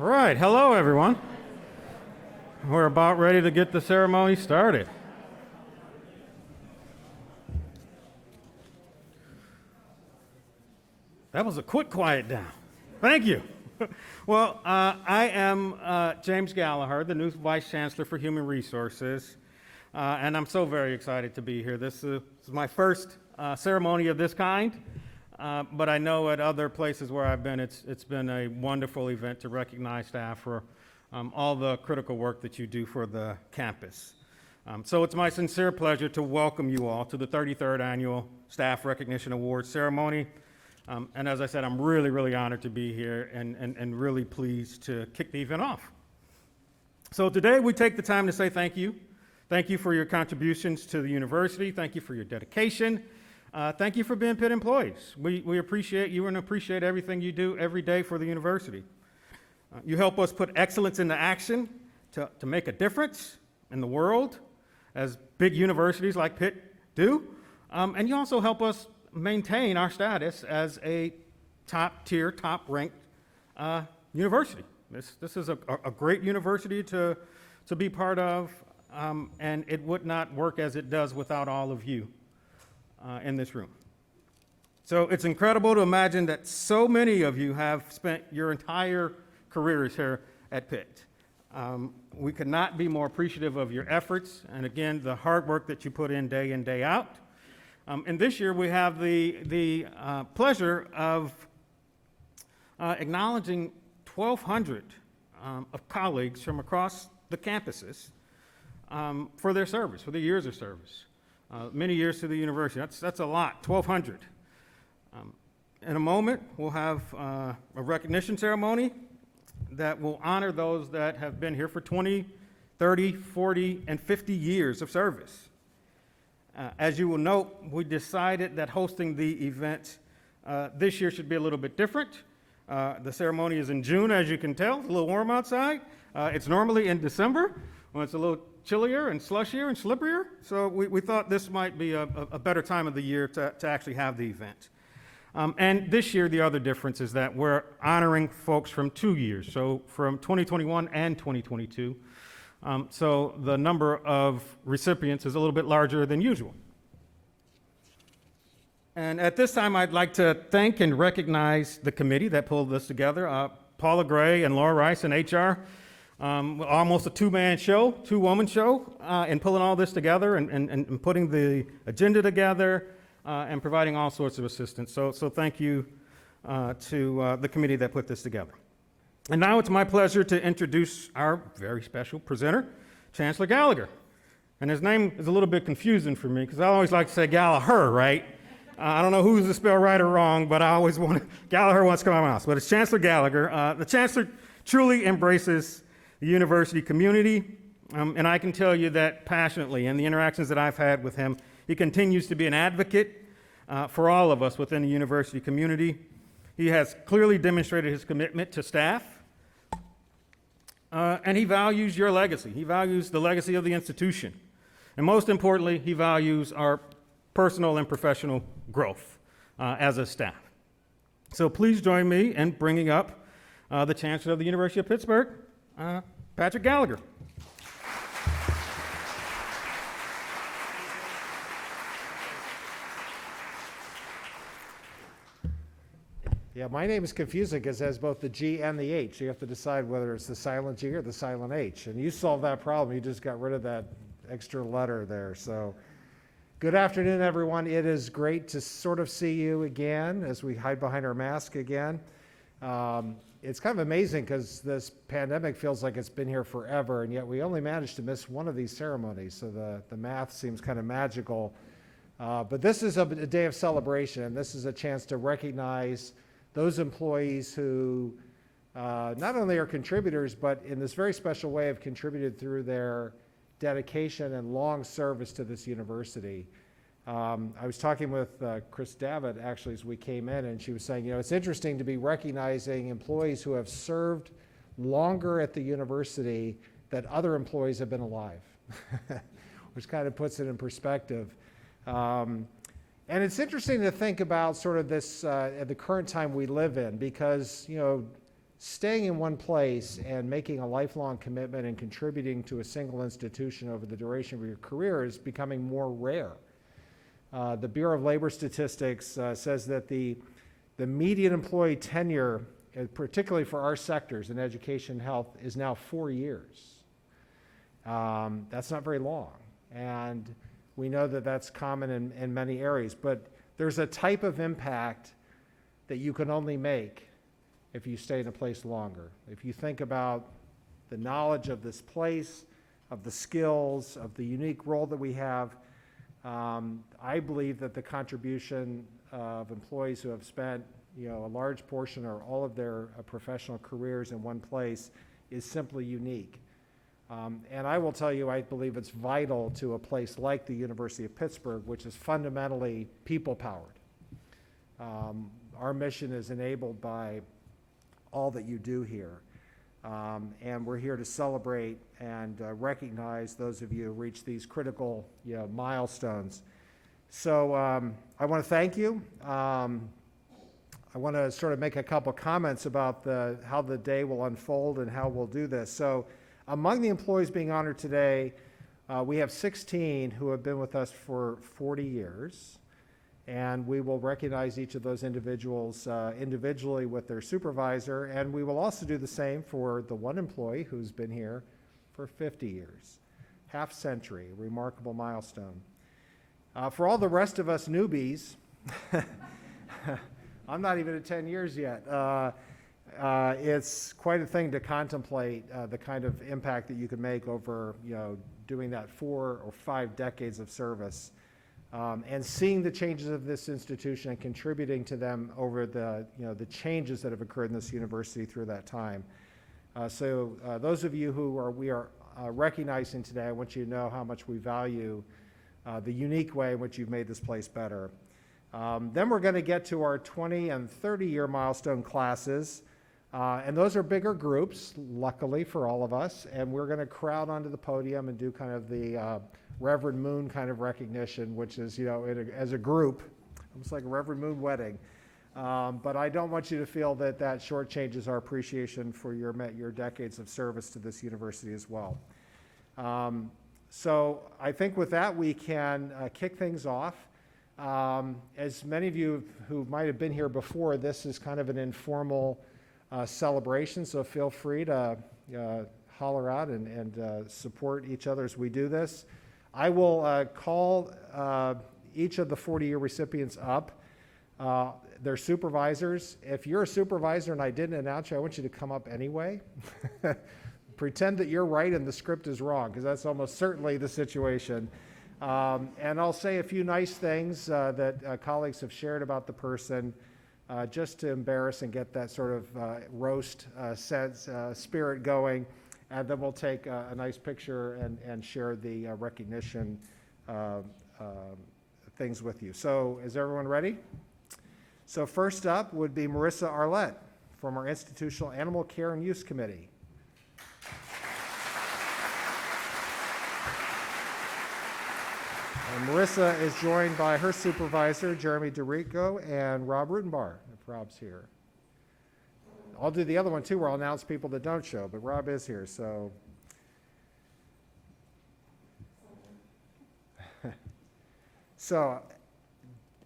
All right, hello everyone. We're about ready to get the ceremony started. That was a quick quiet down. Thank you. Well, I am James Gallagher, the new Vice Chancellor for Human Resources, and I'm so very excited to be here. This is my first ceremony of this kind, but I know at other places where I've been, it's been a wonderful event to recognize staff for all the critical work that you do for the campus. So it's my sincere pleasure to welcome you all to the 33rd Annual Staff Recognition Awards Ceremony. And as I said, I'm really, really honored to be here and really pleased to kick the event off. So today we take the time to say thank you. Thank you for your contributions to the university. Thank you for your dedication. Thank you for being Pitt employees. We appreciate you and appreciate everything you do every day for the university. You help us put excellence into action to make a difference in the world, as big universities like Pitt do. And you also help us maintain our status as a top-tier, top-ranked university. This is a great university to be part of, and it would not work as it does without all of you in this room. So it's incredible to imagine that so many of you have spent your entire careers here at Pitt. We could not be more appreciative of your efforts, and again, the hard work that you put in, day out. And this year we have the pleasure of acknowledging 1,200 of colleagues from across the campuses for their service, for their years of service. Many years to the university. That's a lot, 1,200. In a moment, we'll have a recognition ceremony that will honor those that have been here for 20, 30, 40, and 50 years of service. As you will note, we decided that hosting the event this year should be a little bit different. The ceremony is in June, as you can tell. It's a little warm outside. It's normally in December, when it's a little chillier and slushier and slipperier. So we thought this might be a better time of the year to actually have the event. And this year, the other difference is that we're honoring folks from 2 years, so from 2021 and 2022. So the number of recipients is a little bit larger than usual. And at this time, I'd like to thank and recognize the committee that pulled this together, Paula Gray and Laura Rice in HR, almost a two-man show, two-woman show, in pulling all this together and putting the agenda together and providing all sorts of assistance. So thank you to the committee that put this together. And now it's my pleasure to introduce our very special presenter, Chancellor Gallagher. And his name is a little bit confusing for me because I always like to say Gallagher, right? I don't know who's the spell right or wrong, but I always want Gallagher wants to come out of my mouth. But it's Chancellor Gallagher. The Chancellor truly embraces the university community, and I can tell you that passionately in the interactions that I've had with him. He continues to be an advocate for all of us within the university community. He has clearly demonstrated his commitment to staff, and he values your legacy. He values the legacy of the institution. And most importantly, he values our personal and professional growth as a staff. So please join me in bringing up the Chancellor of the University of Pittsburgh, Patrick Gallagher. Yeah, my name is confusing because it has both the G and the H. You have to decide whether it's the silent G or the silent H. And you solved that problem. You just got rid of that extra letter there. So good afternoon, everyone. It is great to sort of see you again as we hide behind our mask again. It's kind of amazing because this pandemic feels like it's been here forever, and yet we only managed to miss one of these ceremonies. So the math seems kind of magical. But this is a day of celebration. This is a chance to recognize those employees who not only are contributors, but in this very special way have contributed through their dedication and long service to this university. I was talking with Chris Davitt actually as we came in, and she was saying, it's interesting to be recognizing employees who have served longer at the university than other employees have been alive, which kind of puts it in perspective. And it's interesting to think about sort of this at the current time we live in, because staying in one place and making a lifelong commitment and contributing to a single institution over the duration of your career is becoming more rare. The Bureau of Labor Statistics says that the median employee tenure, particularly for our sectors in education and health, is now 4 years. That's not very long. And we know that that's common in many areas. But there's a type of impact that you can only make if you stay in a place longer. If you think about the knowledge of this place, of the skills, of the unique role that we have, I believe that the contribution of employees who have spent, a large portion or all of their professional careers in one place is simply unique. And I will tell you, I believe it's vital to a place like the University of Pittsburgh, which is fundamentally people-powered. Our mission is enabled by all that you do here. And we're here to celebrate and recognize those of you who reach these critical milestones. So I want to thank you. I want to sort of make a couple comments about how the day will unfold and how we'll do this. So among the employees being honored today, we have 16 who have been with us for 40 years. And we will recognize each of those individuals individually with their supervisor, and we will also do the same for the one employee who's been here for 50 years, half century, a remarkable milestone. For all the rest of us newbies, I'm not even at 10 years yet. It's quite a thing to contemplate the kind of impact that you can make over, doing that 4 or 5 decades of service. And seeing the changes of this institution and contributing to them over the changes that have occurred in this university through that time. So those of you who we are recognizing today, I want you to know how much we value the unique way in which you've made this place better. Then we're going to get to our 20 and 30-year milestone classes. And those are bigger groups, luckily for all of us. And we're going to crowd onto the podium and do kind of the Reverend Moon kind of recognition, which is, as a group, almost like a Reverend Moon wedding. But I don't want you to feel that shortchanges our appreciation for your decades of service to this university as well. So I think with that, we can kick things off. As many of you who might have been here before, this is kind of an informal celebration, so feel free to holler out and support each other as we do this. I will call each of the 40-year recipients up, their supervisors. If you're a supervisor and I didn't announce you, I want you to come up anyway. Pretend that you're right and the script is wrong, because that's almost certainly the situation. And I'll say a few nice things that colleagues have shared about the person, just to embarrass and get that sort of roast spirit going. And then we'll take a nice picture and share the recognition things with you. So is everyone ready? So first up would be Marissa Arlett from our Institutional Animal Care and Use Committee. And Marissa is joined by her supervisor, Jeremy DeRico, and Rob Rutenbar, if Rob's here. I'll do the other one too, where I'll announce people that don't show, but Rob is here, so. So,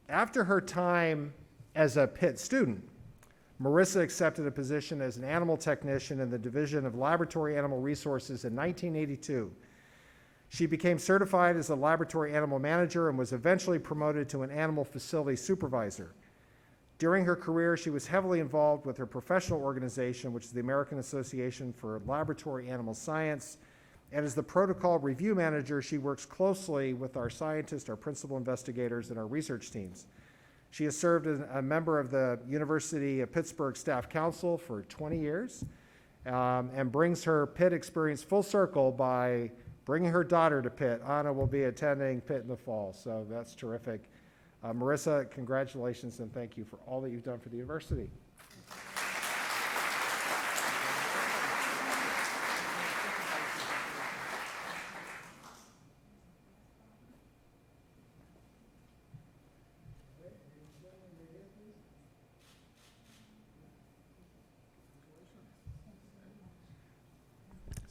after her time as a Pitt student, Marissa accepted a position as an animal technician in the Division of Laboratory Animal Resources in 1982. She became certified as a laboratory animal manager and was eventually promoted to an animal facility supervisor. During her career, she was heavily involved with her professional organization, which is the American Association for Laboratory Animal Science. And as the protocol review manager, she works closely with our scientists, our principal investigators, and our research teams. She has served as a member of the University of Pittsburgh Staff Council for 20 years and brings her Pitt experience full circle by bringing her daughter to Pitt. Anna will be attending Pitt in the fall, so that's terrific. Marissa, congratulations and thank you for all that you've done for the university.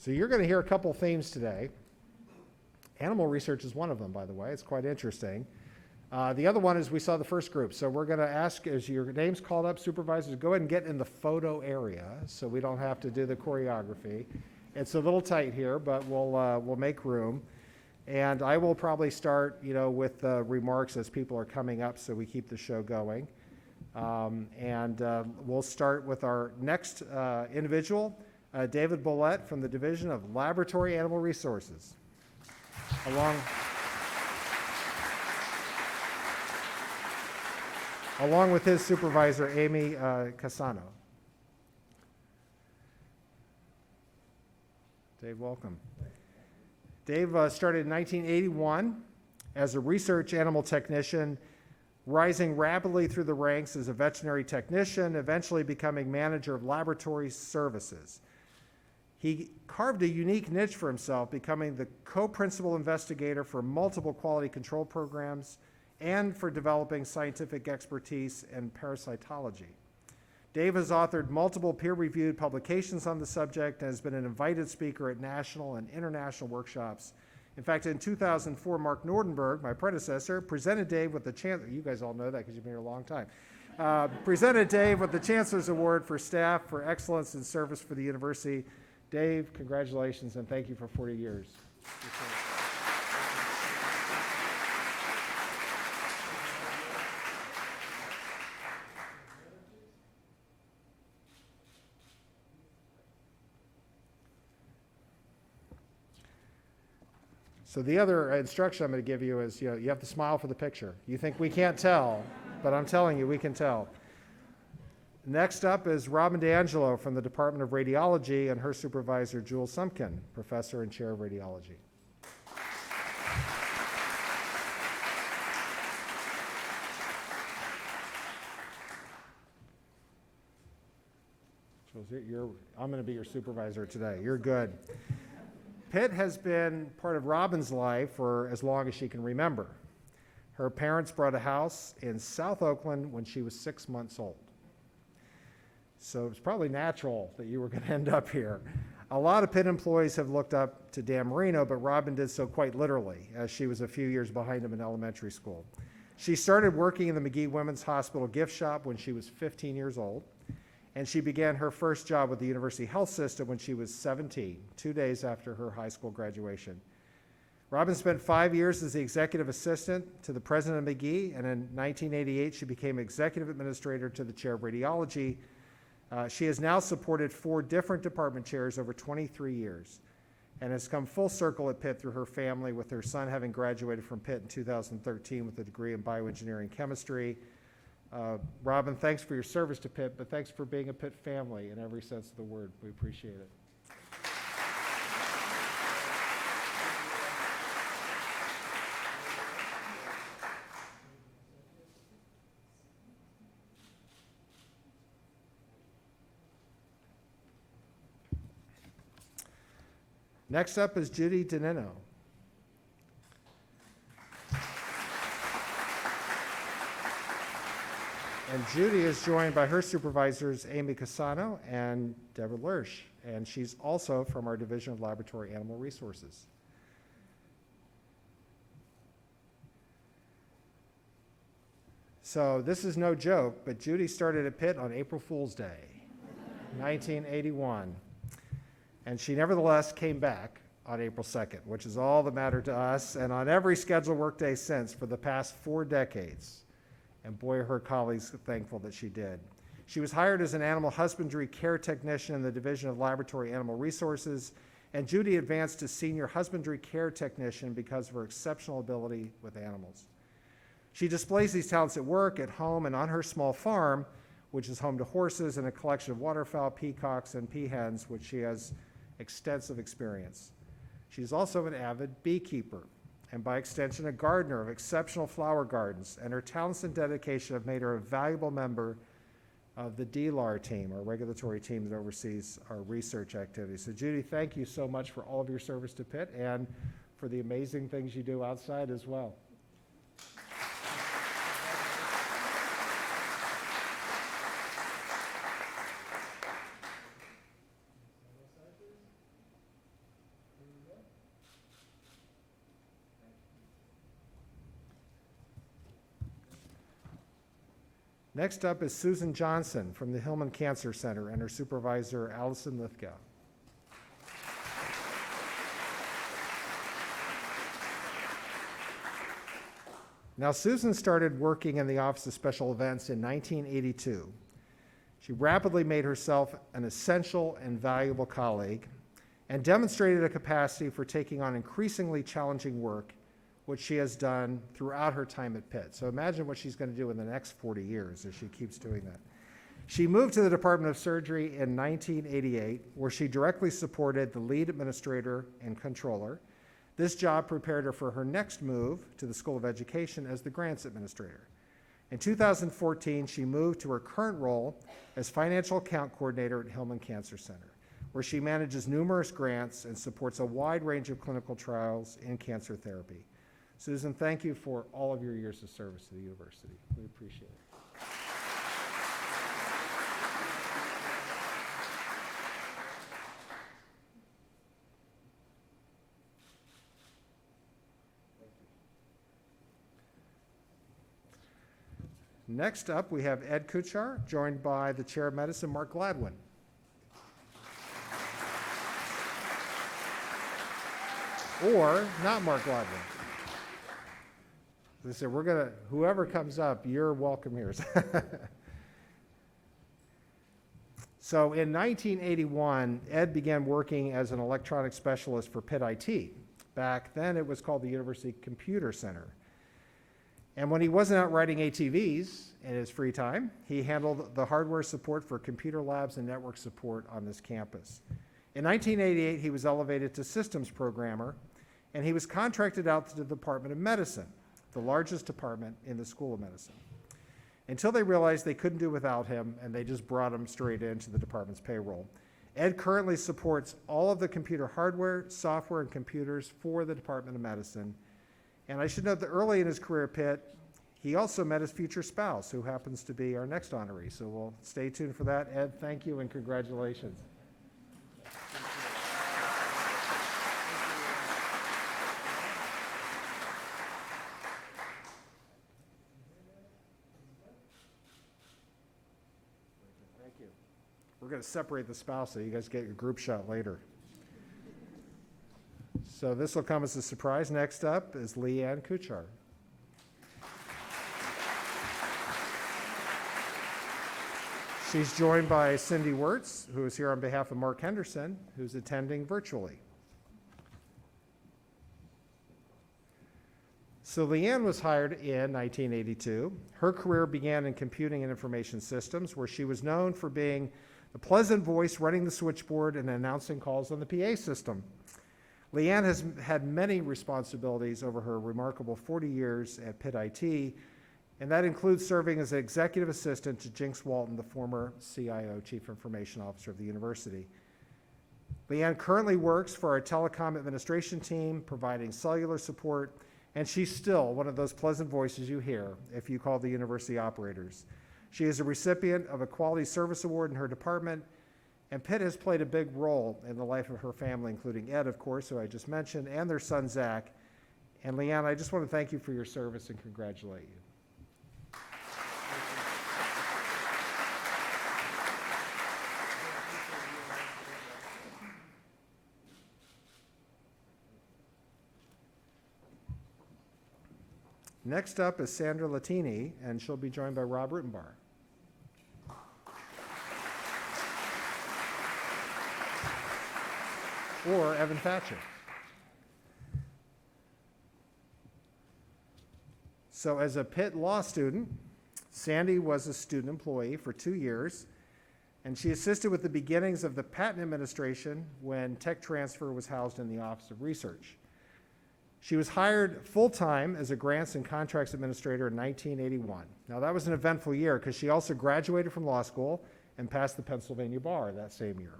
So you're going to hear a couple themes today. Animal research is one of them, by the way. It's quite interesting. The other one is we saw the first group. So we're going to ask, as your name's called up, supervisors, go ahead and get in the photo area so we don't have to do the choreography. It's a little tight here, but we'll make room. And I will probably start, with remarks as people are coming up so we keep the show going. We'll start with our next individual, David Bollett from the Division of Laboratory Animal Resources. Along with his supervisor, Amy Casano. Dave, welcome. Dave started in 1981 as a research animal technician, rising rapidly through the ranks as a veterinary technician, eventually becoming manager of laboratory services. He carved a unique niche for himself, becoming the co-principal investigator for multiple quality control programs and for developing scientific expertise in parasitology. Dave has authored multiple peer-reviewed publications on the subject and has been an invited speaker at national and international workshops. In fact, in 2004, Mark Nordenberg, my predecessor, presented Dave with the Chancellor, you guys all know that because you've been here a long time, presented Dave with the Chancellor's Award for Staff for Excellence in Service for the University. Dave, congratulations and thank you for 40 years. So the other instruction I'm going to give you is, you have to smile for the picture. You think we can't tell, but I'm telling you, we can tell. Next up is Robin D'Angelo from the Department of Radiology and her supervisor, Jules Sumpkin, professor and chair of radiology. Jules, I'm going to be your supervisor today. You're good. Pitt has been part of Robin's life for as long as she can remember. Her parents bought a house in South Oakland when she was 6 months old. So it's probably natural that you were going to end up here. A lot of Pitt employees have looked up to Dan Marino, but Robin did so quite literally, as she was a few years behind him in elementary school. She started working in the McGee Women's Hospital gift shop when she was 15 years old, and she began her first job with the University Health System when she was 17, 2 days after her high school graduation. Robin spent 5 years as the executive assistant to the president of McGee, and in 1988 she became executive administrator to the chair of radiology. She has now supported 4 different department chairs over 23 years and has come full circle at Pitt through her family, with her son having graduated from Pitt in 2013 with a degree in bioengineering chemistry. Robin, thanks for your service to Pitt, but thanks for being a Pitt family in every sense of the word. We appreciate it. Next up is Judy Danino. And Judy is joined by her supervisors, Amy Casano and Deborah Lersch, and she's also from our Division of Laboratory Animal Resources. So this is no joke, but Judy started at Pitt on April Fool's Day, 1981. And she nevertheless came back on April 2nd, which is all that mattered to us, and on every scheduled workday since for the past 4 decades. And boy, are her colleagues thankful that she did. She was hired as an animal husbandry care technician in the Division of Laboratory Animal Resources, and Judy advanced to senior husbandry care technician because of her exceptional ability with animals. She displays these talents at work, at home, and on her small farm, which is home to horses and a collection of waterfowl, peacocks, and peahens, which she has extensive experience. She's also an avid beekeeper, and by extension, a gardener of exceptional flower gardens, and her talents and dedication have made her a valuable member of the DLAR team, our regulatory team that oversees our research activities. So Judy, thank you so much for all of your service to Pitt and for the amazing things you do outside as well. Next up is Susan Johnson from the Hillman Cancer Center and her supervisor, Allison Lithgow. Now, Susan started working in the Office of Special Events in 1982. She rapidly made herself an essential and valuable colleague and demonstrated a capacity for taking on increasingly challenging work, which she has done throughout her time at Pitt. So imagine what she's going to do in the next 40 years as she keeps doing that. She moved to the Department of Surgery in 1988, where she directly supported the lead administrator and controller. This job prepared her for her next move to the School of Education as the grants administrator. In 2014, she moved to her current role as financial account coordinator at Hillman Cancer Center, where she manages numerous grants and supports a wide range of clinical trials in cancer therapy. Susan, thank you for all of your years of service to the university. We appreciate it. Next up, we have Ed Kuchar, joined by the Chair of Medicine, Mark Gladwin. Or not Mark Gladwin. They said, whoever comes up, you're welcome here. So in 1981, Ed began working as an electronics specialist for Pitt IT. Back then, it was called the University Computer Center. And when he wasn't out writing ATVs in his free time, he handled the hardware support for computer labs and network support on this campus. In 1988, he was elevated to systems programmer, and he was contracted out to the Department of Medicine, the largest department in the School of Medicine, until they realized they couldn't do without him, and they just brought him straight into the department's payroll. Ed currently supports all of the computer hardware, software, and computers for the Department of Medicine. And I should note that early in his career at Pitt, he also met his future spouse, who happens to be our next honoree. So we'll stay tuned for that. Ed, thank you and congratulations. Thank you. We're going to separate the spouse so you guys get your group shot later. So this will come as a surprise. Next up is Leanne Kuchar. She's joined by Cindy Wirtz, who is here on behalf of Mark Henderson, who's attending virtually. So Leanne was hired in 1982. Her career began in computing and information systems, where she was known for being the pleasant voice running the switchboard and announcing calls on the PA system. Leanne has had many responsibilities over her remarkable 40 years at Pitt IT, and that includes serving as an executive assistant to Jinx Walton, the former CIO, Chief Information Officer of the university. Leanne currently works for our telecom administration team, providing cellular support, and she's still one of those pleasant voices you hear if you call the university operators. She is a recipient of a Quality Service Award in her department, and Pitt has played a big role in the life of her family, including Ed, of course, who I just mentioned, and their son, Zach. And Leanne, I just want to thank you for your service and congratulate you. Next up is Sandra Latini, and she'll be joined by Rob Rutenbar. Or Evan Thatcher. So as a Pitt law student, Sandy was a student employee for 2 years, and she assisted with the beginnings of the patent administration when tech transfer was housed in the Office of Research. She was hired full-time as a grants and contracts administrator in 1981. Now that was an eventful year because she also graduated from law school and passed the Pennsylvania bar that same year.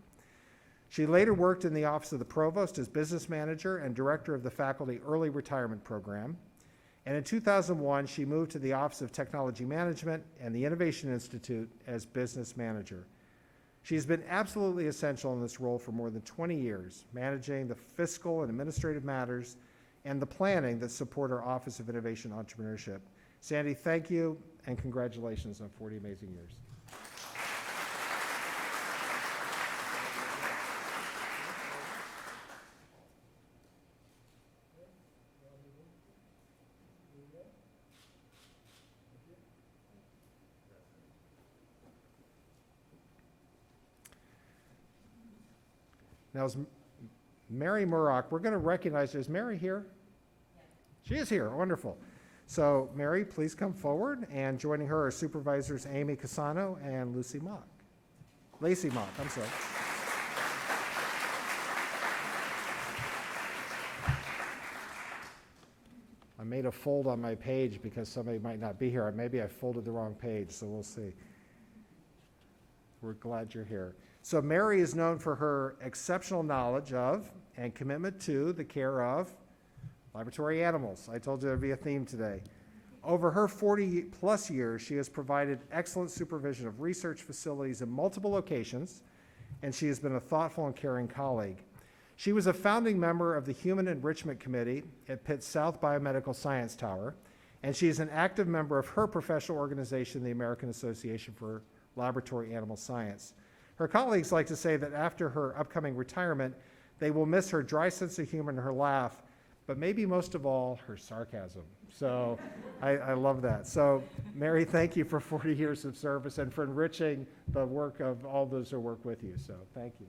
She later worked in the Office of the Provost as business manager and director of the Faculty Early Retirement Program. And in 2001, she moved to the Office of Technology Management and the Innovation Institute as business manager. She's been absolutely essential in this role for more than 20 years, managing the fiscal and administrative matters and the planning that support our Office of Innovation Entrepreneurship. Sandy, thank you, and congratulations on 40 amazing years. Now, is Mary Murrock, we're going to recognize her. Is Mary here? She is here. Wonderful. So, Mary, please come forward. And joining her are supervisors Amy Casano and Lacey Mock. I'm sorry. I made a fold on my page because somebody might not be here. Maybe I folded the wrong page, so we'll see. We're glad you're here. So Mary is known for her exceptional knowledge of and commitment to the care of laboratory animals. I told you there'd be a theme today. Over her 40-plus years, she has provided excellent supervision of research facilities in multiple locations, and she has been a thoughtful and caring colleague. She was a founding member of the Human Enrichment Committee at Pitt's South Biomedical Science Tower, and she is an active member of her professional organization, the American Association for Laboratory Animal Science. Her colleagues like to say that after her upcoming retirement, they will miss her dry sense of humor and her laugh, but maybe most of all, her sarcasm. So I love that. So Mary, thank you for 40 years of service and for enriching the work of all those who work with you. So thank you.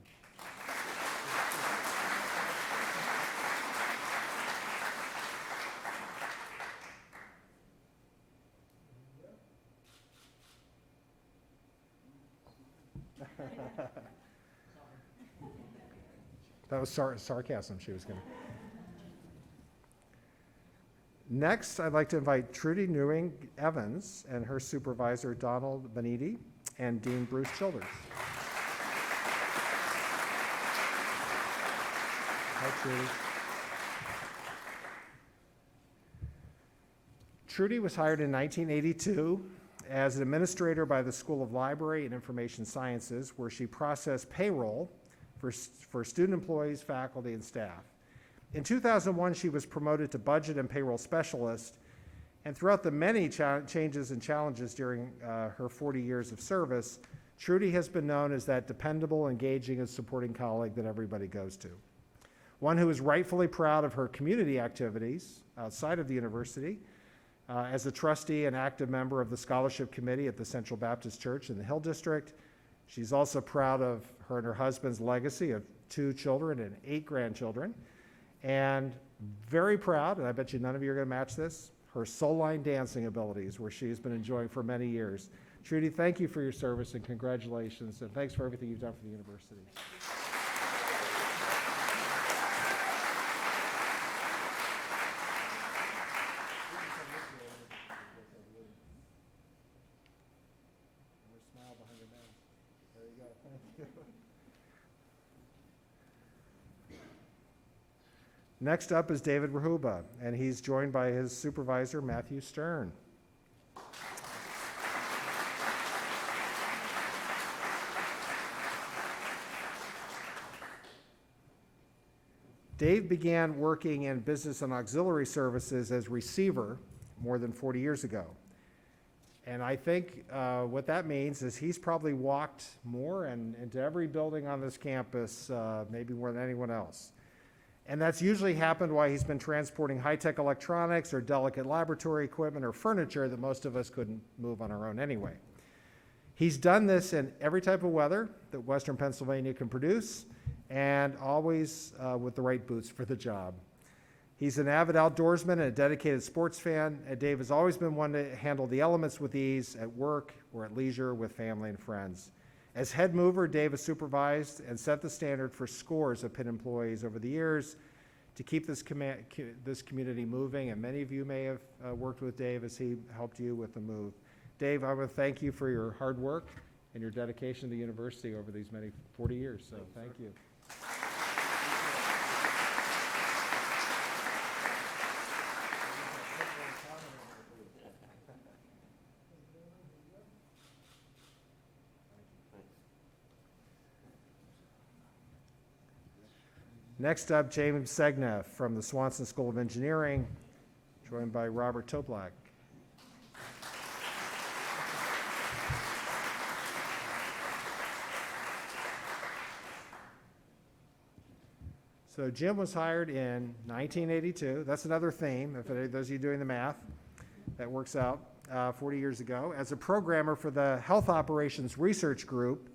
That was sarcasm she was going to. Next, I'd like to invite Trudy Newing Evans and her supervisor, Donald Beniti, and Dean Bruce Childers. Hi, Trudy. Trudy was hired in 1982 as an administrator by the School of Library and Information Sciences, where she processed payroll for student employees, faculty, and staff. In 2001, she was promoted to budget and payroll specialist, and throughout the many changes and challenges during her 40 years of service, Trudy has been known as that dependable, engaging, and supporting colleague that everybody goes to. One who is rightfully proud of her community activities outside of the university, as a trustee and active member of the scholarship committee at the Central Baptist Church in the Hill District. She's also proud of her and her husband's legacy of 2 children and 8 grandchildren. And very proud, and I bet you none of you are going to match this, her soul line dancing abilities, where she's been enjoying for many years. Trudy, thank you for your service and congratulations, and thanks for everything you've done for the university. Next up is David Rahuba, and he's joined by his supervisor, Matthew Stern. Dave began working in business and auxiliary services as receiver more than 40 years ago. And I think what that means is he's probably walked more and into every building on this campus, maybe more than anyone else. And that's usually happened while he's been transporting high-tech electronics or delicate laboratory equipment or furniture that most of us couldn't move on our own anyway. He's done this in every type of weather that Western Pennsylvania can produce, and always with the right boots for the job. He's an avid outdoorsman and a dedicated sports fan, and Dave has always been one to handle the elements with ease at work or at leisure with family and friends. As head mover, Dave has supervised and set the standard for scores of Pitt employees over the years to keep this community moving, and many of you may have worked with Dave as he helped you with the move. Dave, I want to thank you for your hard work and your dedication to the university over these many 40 years, so thank you. Next up, James Segneff from the Swanson School of Engineering, joined by Robert Toplak. So Jim was hired in 1982. That's another theme, if those of you doing the math, that works out 40 years ago, as a programmer for the Health Operations Research Group,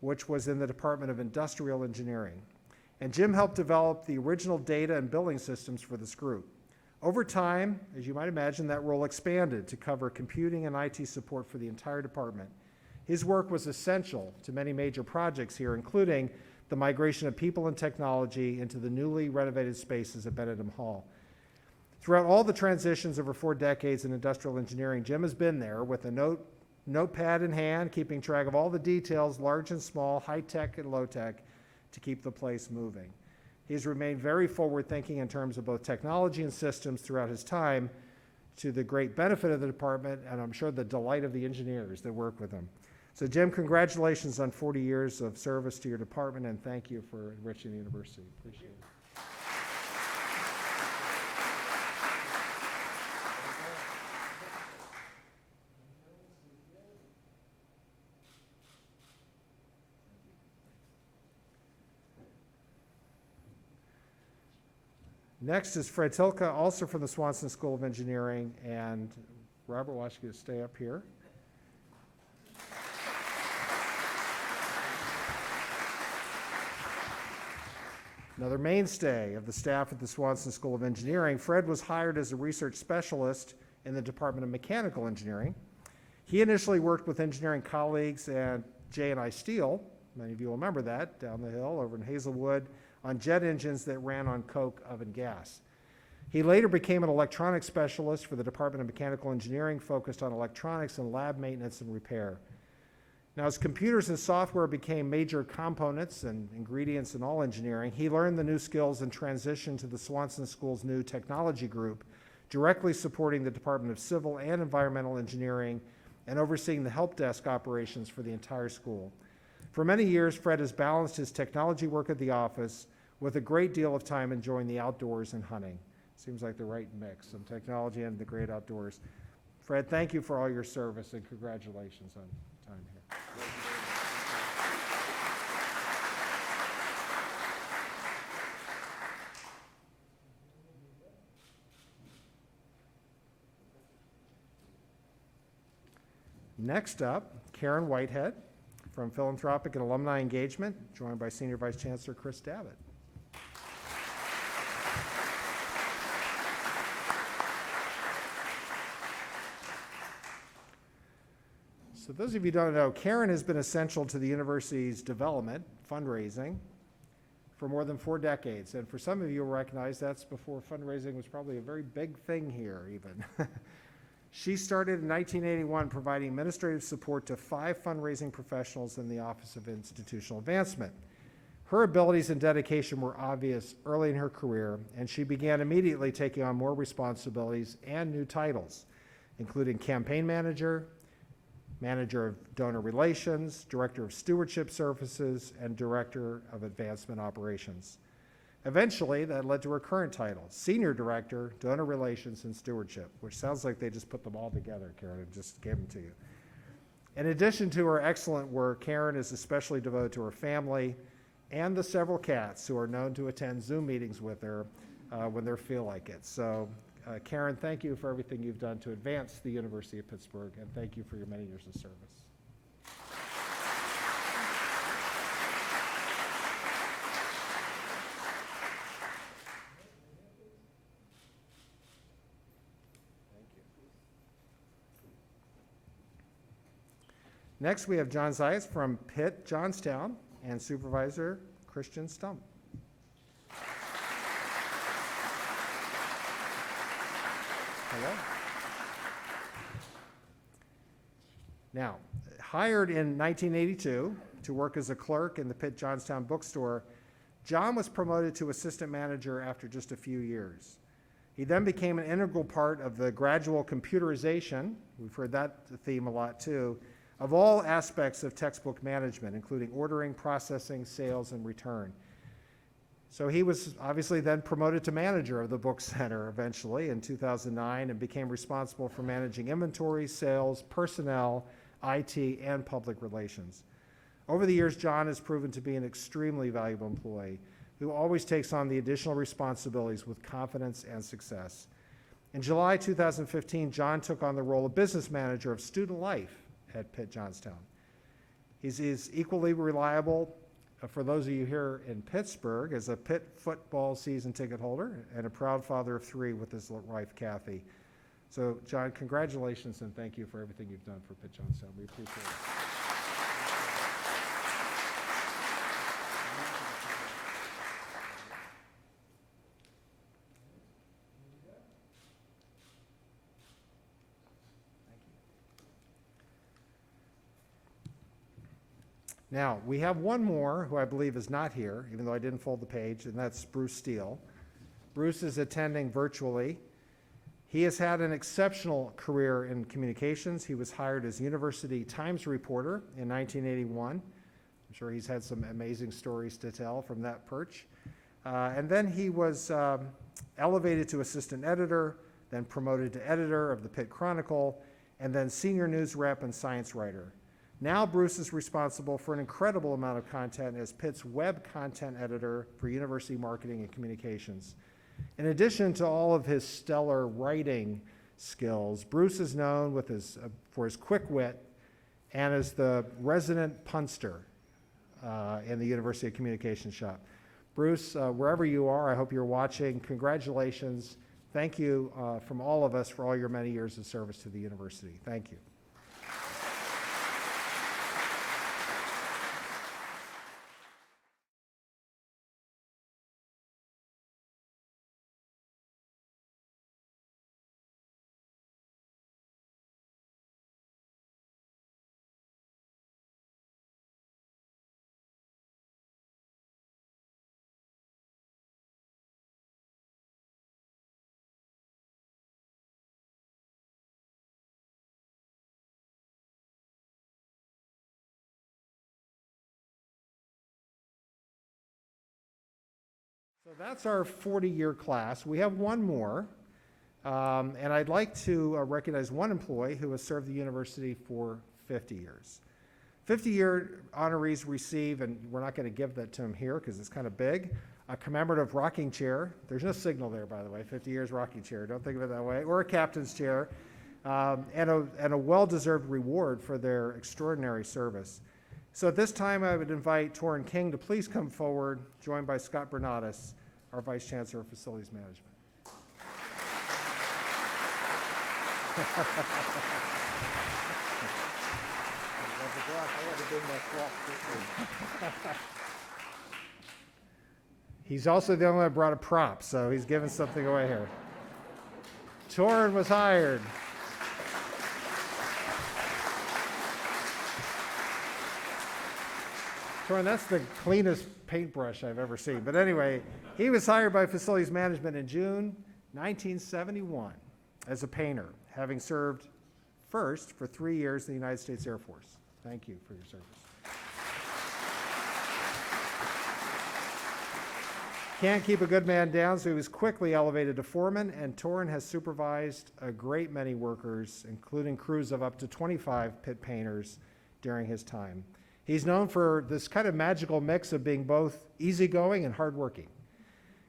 which was in the Department of Industrial Engineering. And Jim helped develop the original data and billing systems for this group. Over time, as you might imagine, that role expanded to cover computing and IT support for the entire department. His work was essential to many major projects here, including the migration of people and technology into the newly renovated spaces at Benedum Hall. Throughout all the transitions over 4 decades in industrial engineering, Jim has been there with a notepad in hand, keeping track of all the details, large and small, high-tech and low-tech, to keep the place moving. He's remained very forward-thinking in terms of both technology and systems throughout his time, to the great benefit of the department, and I'm sure the delight of the engineers that work with him. So Jim, congratulations on 40 years of service to your department, and thank you for enriching the university. Appreciate it. Next is Fred Tilka, also from the Swanson School of Engineering, and Robert, why don't you stay up here? Another mainstay of the staff at the Swanson School of Engineering, Fred was hired as a research specialist in the Department of Mechanical Engineering. He initially worked with engineering colleagues at J&I Steel, many of you will remember that, down the hill over in Hazelwood, on jet engines that ran on coke oven gas. He later became an electronics specialist for the Department of Mechanical Engineering, focused on electronics and lab maintenance and repair. Now, as computers and software became major components and ingredients in all engineering, he learned the new skills and transitioned to the Swanson School's new technology group, directly supporting the Department of Civil and Environmental Engineering and overseeing the help desk operations for the entire school. For many years, Fred has balanced his technology work at the office with a great deal of time enjoying the outdoors and hunting. Seems like the right mix, some technology and the great outdoors. Fred, thank you for all your service and congratulations on time here. Next up, Karen Whitehead from Philanthropic and Alumni Engagement, joined by Senior Vice Chancellor Chris Davitt. So those of you who don't know, Karen has been essential to the university's development, fundraising, for more than 4 decades. And for some of you will recognize that's before fundraising was probably a very big thing here even. She started in 1981 providing administrative support to 5 fundraising professionals in the Office of Institutional Advancement. Her abilities and dedication were obvious early in her career, and she began immediately taking on more responsibilities and new titles, including campaign manager, manager of donor relations, director of stewardship services, and director of advancement operations. Eventually, that led to her current title, Senior Director, Donor Relations and Stewardship, which sounds like they just put them all together, Karen, and just gave them to you. In addition to her excellent work, Karen is especially devoted to her family and the several cats who are known to attend Zoom meetings with her when they feel like it. So, Karen, thank you for everything you've done to advance the University of Pittsburgh, and thank you for your many years of service. Next, we have John Zayas from Pitt, Johnstown, and Supervisor Christian Stump. Hello. Now, hired in 1982 to work as a clerk in the Pitt Johnstown bookstore, John was promoted to assistant manager after just a few years. He then became an integral part of the gradual computerization, we've heard that theme a lot too, of all aspects of textbook management, including ordering, processing, sales, and return. So he was obviously then promoted to manager of the book center eventually in 2009 and became responsible for managing inventory, sales, personnel, IT, and public relations. Over the years, John has proven to be an extremely valuable employee who always takes on the additional responsibilities with confidence and success. In July 2015, John took on the role of business manager of student life at Pitt Johnstown. He's equally reliable for those of you here in Pittsburgh as a Pitt football season ticket holder and a proud father of 3 with his wife, Kathy. So, John, congratulations and thank you for everything you've done for Pitt Johnstown. We appreciate it. Now, we have one more who I believe is not here, even though I didn't fold the page, and that's Bruce Steele. Bruce is attending virtually. He has had an exceptional career in communications. He was hired as University Times reporter in 1981. I'm sure he's had some amazing stories to tell from that perch. And then he was elevated to assistant editor, then promoted to editor of the Pitt Chronicle, and then senior news rep and science writer. Now Bruce is responsible for an incredible amount of content as Pitt's web content editor for university marketing and communications. In addition to all of his stellar writing skills, Bruce is known for his quick wit and as the resident punster in the University of Communications shop. Bruce, wherever you are, I hope you're watching. Congratulations. Thank you from all of us for all your many years of service to the university. Thank you. So that's our 40-year class. We have one more, and I'd like to recognize one employee who has served the university for 50 years. 50-year honorees receive, and we're not going to give that to him here because it's kind of big, a commemorative rocking chair. There's no signal there, by the way, 50 years rocking chair. Don't think of it that way. Or a captain's chair, and a well-deserved reward for their extraordinary service. So at this time, I would invite Torrin King to please come forward, joined by Scott Bernatus, our Vice Chancellor of Facilities Management. He's also the only one that brought a prop, so he's giving something away here. Torrin was hired. Torrin, that's the cleanest paintbrush I've ever seen. But anyway, he was hired by Facilities Management in June 1971 as a painter, having served first for 3 years in the United States Air Force. Thank you for your service. Can't keep a good man down, so he was quickly elevated to foreman, and Torrin has supervised a great many workers, including crews of up to 25 Pitt painters during his time. He's known for this kind of magical mix of being both easygoing and hardworking.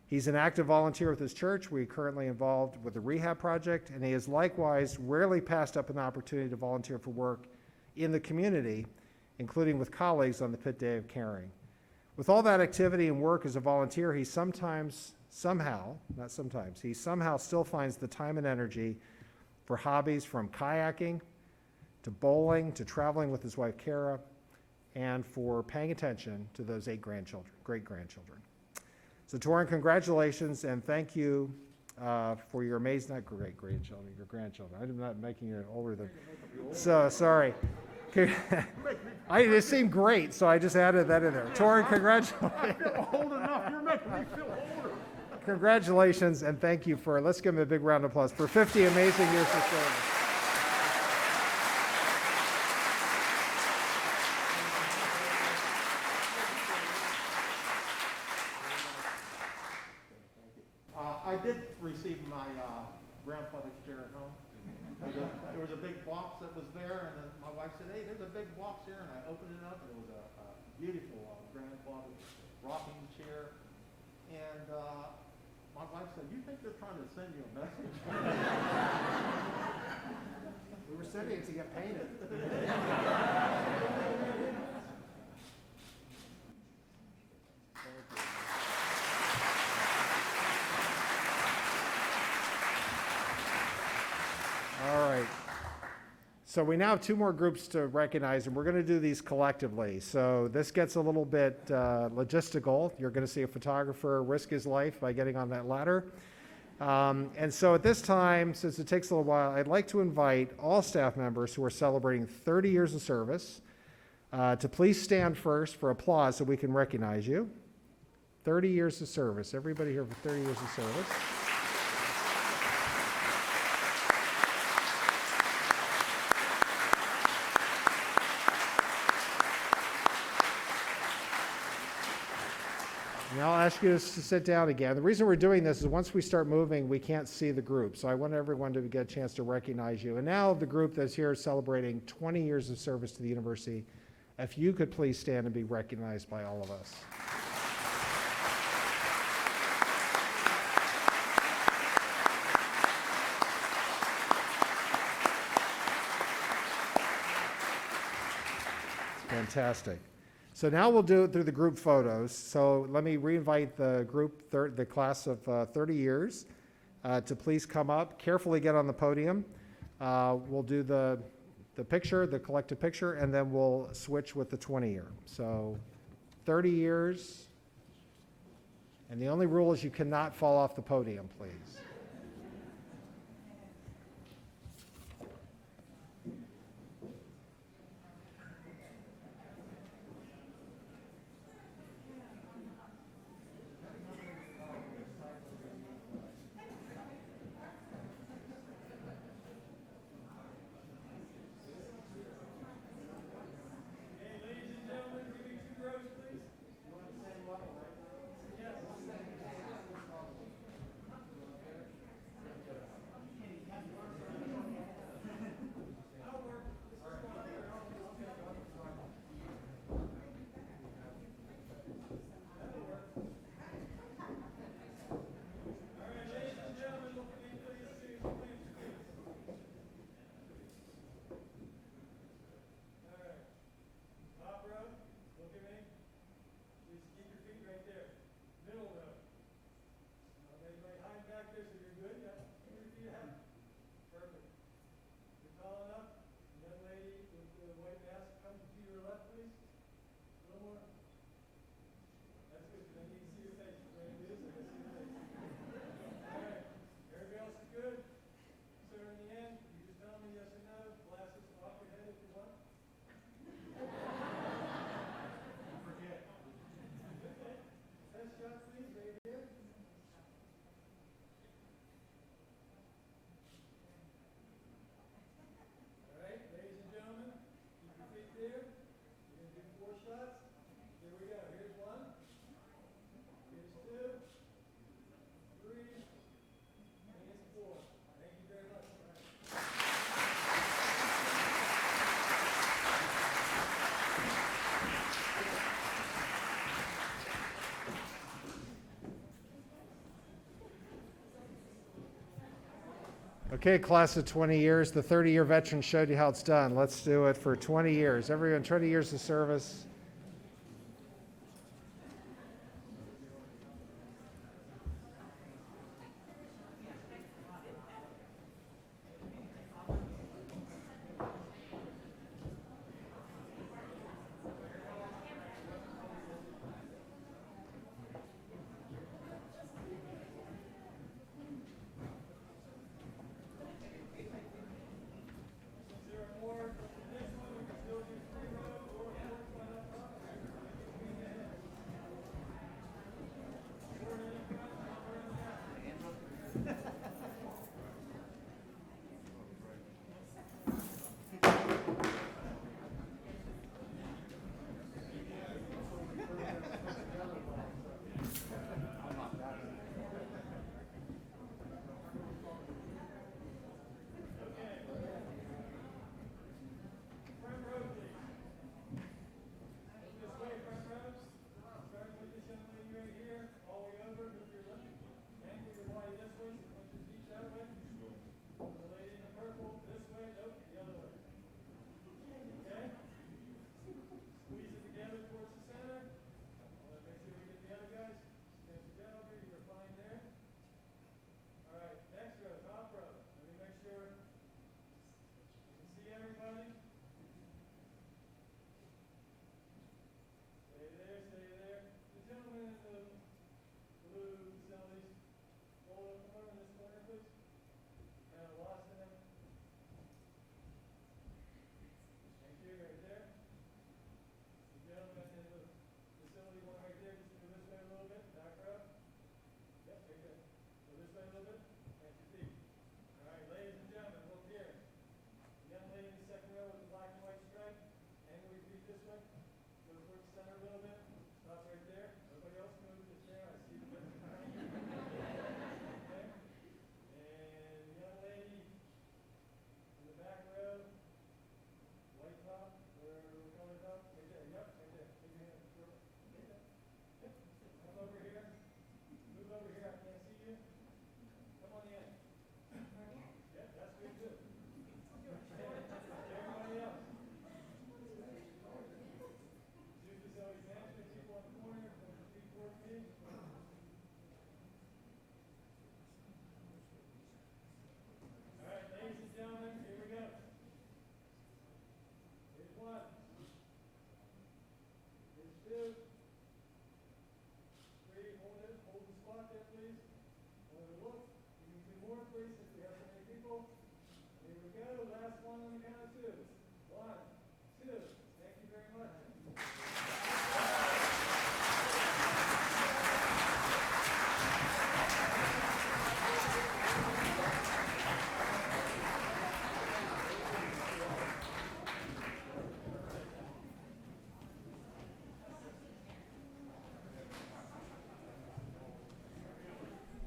He's an active volunteer with his church. We're currently involved with the rehab project, and he has likewise rarely passed up an opportunity to volunteer for work in the community, including with colleagues on the Pitt Day of Caring. With all that activity and work as a volunteer, he somehow still finds the time and energy for hobbies from kayaking to bowling to traveling with his wife, Kara, and for paying attention to those 8 great-grandchildren. So Torrin, congratulations, and thank you for your amazing, not great-grandchildren, your grandchildren. I'm not making you older than, so sorry. It seemed great, so I just added that in there. Torrin, congratulations. I feel old enough, you're making me feel older. Congratulations, and thank you for, let's give him a big round of applause, for 50 amazing years of service. I did receive my grandfather's chair at home. There was a big box that was there, and then my wife said, "Hey, there's a big box here," and I opened it up, and it was a beautiful grandfather's rocking chair. And my wife said, "You think they're trying to send you a message?" We were sending it to get painted. All right. So we now have two more groups to recognize, and we're going to do these collectively. So this gets a little bit logistical. You're going to see a photographer risk his life by getting on that ladder. And so at this time, since it takes a little while, I'd like to invite all staff members who are celebrating 30 years of service to please stand first for applause so we can recognize you. 30 years of service. Everybody here for 30 years of service. And I'll ask you to sit down again. The reason we're doing this is once we start moving, we can't see the group. So I want everyone to get a chance to recognize you. And now the group that's here celebrating 20 years of service to the university, if you could please stand and be recognized by all of us. Fantastic. So now we'll do it through the group photos. So let me re-invite the group, the class of 30 years, to please come up, carefully get on the podium. We'll do the picture, the collective picture, and then we'll switch with the 20-year. So 30 years, and the only rule is you cannot fall off the podium, please. Okay, class of 20 years. The 30-year veteran showed you how it's done. Let's do it for 20 years. Everyone, 20 years of service.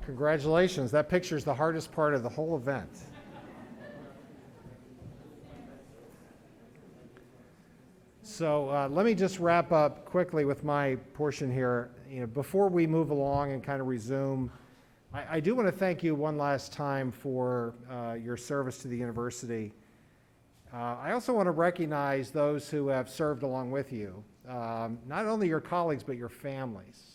Congratulations. That picture is the hardest part of the whole event. So let me just wrap up quickly with my portion here. Before we move along and kind of resume, I do want to thank you one last time for your service to the university. I also want to recognize those who have served along with you, not only your colleagues, but your families.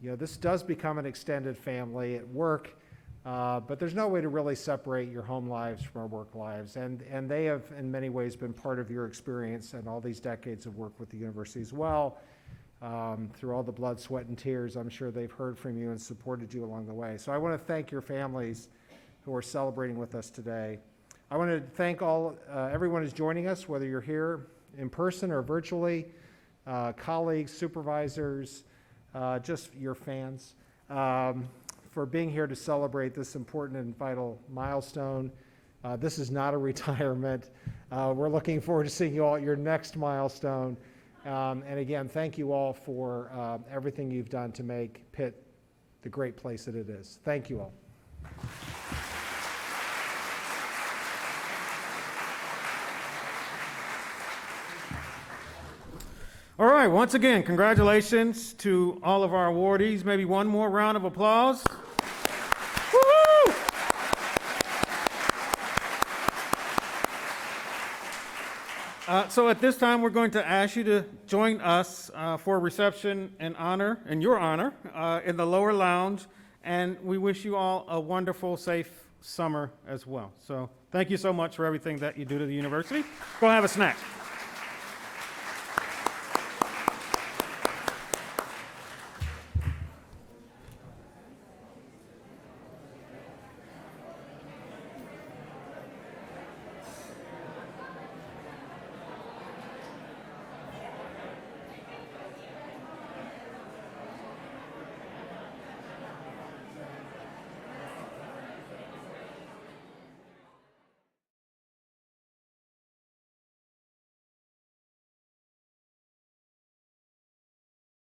This does become an extended family at work, but there's no way to really separate your home lives from our work lives. And they have, in many ways, been part of your experience and all these decades of work with the university as well. Through all the blood, sweat, and tears, I'm sure they've heard from you and supported you along the way. So I want to thank your families who are celebrating with us today. I want to thank everyone who's joining us, whether you're here in person or virtually, colleagues, supervisors, just your fans, for being here to celebrate this important and vital milestone. This is not a retirement. We're looking forward to seeing you all at your next milestone. And again, thank you all for everything you've done to make Pitt the great place that it is. Thank you all. All right, once again, congratulations to all of our awardees. Maybe one more round of applause. Woo-hoo! So at this time, we're going to ask you to join us for a reception in your honor, in the lower lounge. And we wish you all a wonderful, safe summer as well. So thank you so much for everything that you do to the university. Go have a snack.